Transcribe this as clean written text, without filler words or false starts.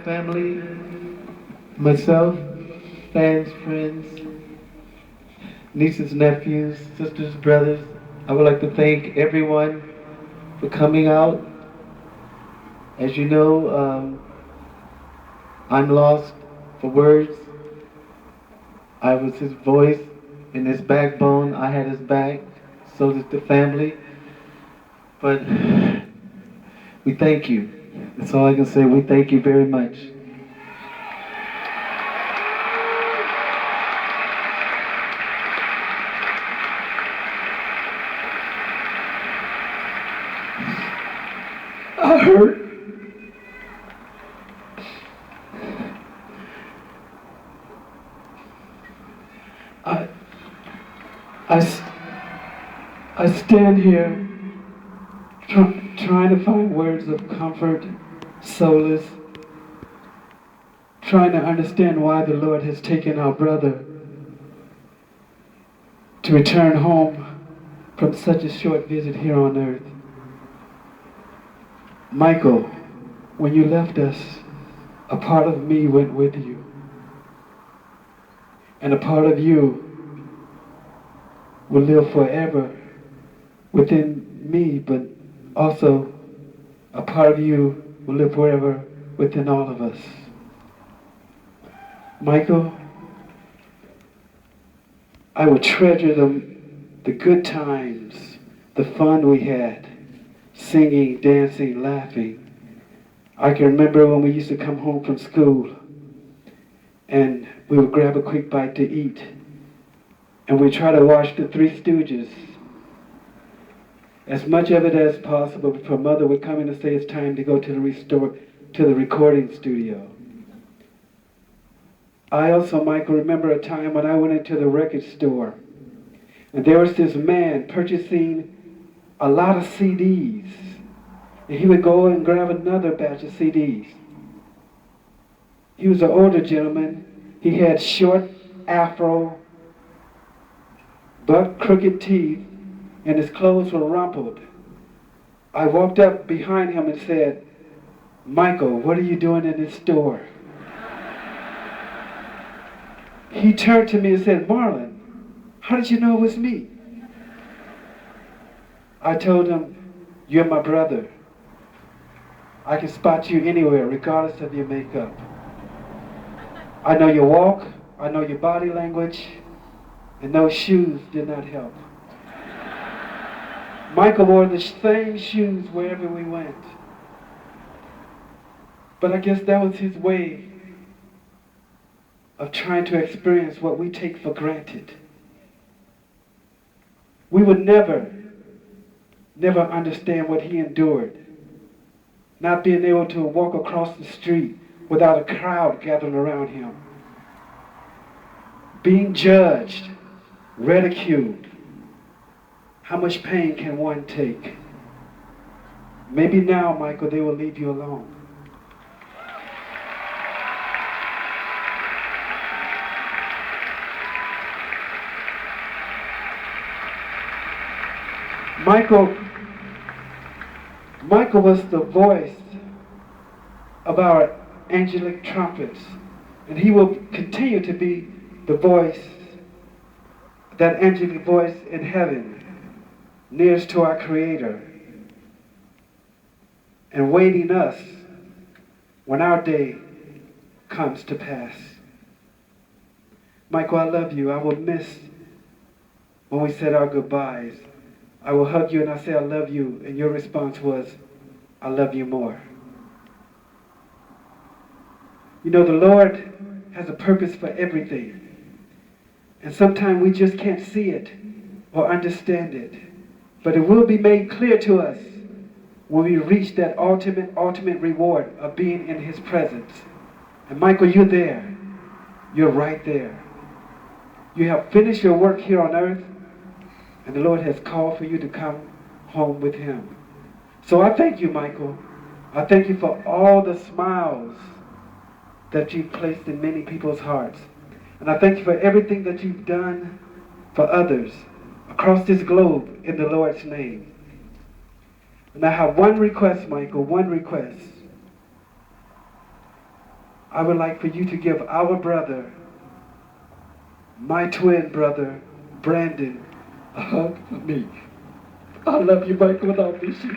family, myself, fans, friends, nieces, nephews, sisters, brothers, I would like to thank everyone for coming out. As you know, I'm lost for words. I was his voice and his backbone. I had his back. So did the family. But we thank you. That's all I can say. We thank you very much. I hurt. I, I stand here trying to find words of comfort, solace, trying to understand why the Lord has taken our brother to return home from such a short visit here on earth. Michael, when you left us, a part of me went with you. And a part of you will live forever within me, but also a part of you will live forever within all of us. Michael, I will treasure the good times, the fun we had, singing, dancing, laughing. I can remember when we used to come home from school and we would grab a quick bite to eat and we'd try to watch the Three Stooges. As much of it as possible before Mother would come in and say it's time to go to the recording studio. I also, Michael, remember a time when I went into the record store and there was this man purchasing a lot of CDs. And he would go and grab another batch of CDs. He was an older gentleman. He had short afro, buck crooked teeth, and his clothes were rumpled. I walked up behind him and said, "Michael, what are you doing in this store?" He turned to me and said, "Marlon, how did you know it was me?" I told him, "You're my brother. I can spot you anywhere, regardless of your makeup. I know your walk, I know your body language, and those shoes did not help." Michael wore the same shoes wherever we went. But I guess that was his way of trying to experience what we take for granted. We would never understand what he endured. Not being able to walk across the street without a crowd gathering around him. Being judged, ridiculed. How much pain can one take? Maybe now, Michael, they will leave you alone. Michael was the voice of our angelic trumpets, and he will continue to be the voice, that angelic voice in heaven, nearest to our Creator, and waiting us when our day comes to pass. Michael, I love you. I will miss when we said our goodbyes. I will hug you and I say I love you, and your response was, "I love you more." You know, the Lord has a purpose for everything. And sometimes we just can't see it or understand it. But it will be made clear to us when we reach that ultimate reward of being in his presence. And Michael, you're there. You're right there. You have finished your work here on earth, and the Lord has called for you to come home with him. So I thank you, Michael. I thank you for all the smiles that you've placed in many people's hearts. And I thank you for everything that you've done for others across this globe in the Lord's name. And I have one request, Michael, one request. I would like for you to give our brother, my twin brother, Brandon, a hug for me. I love you, Michael, and I'll miss you.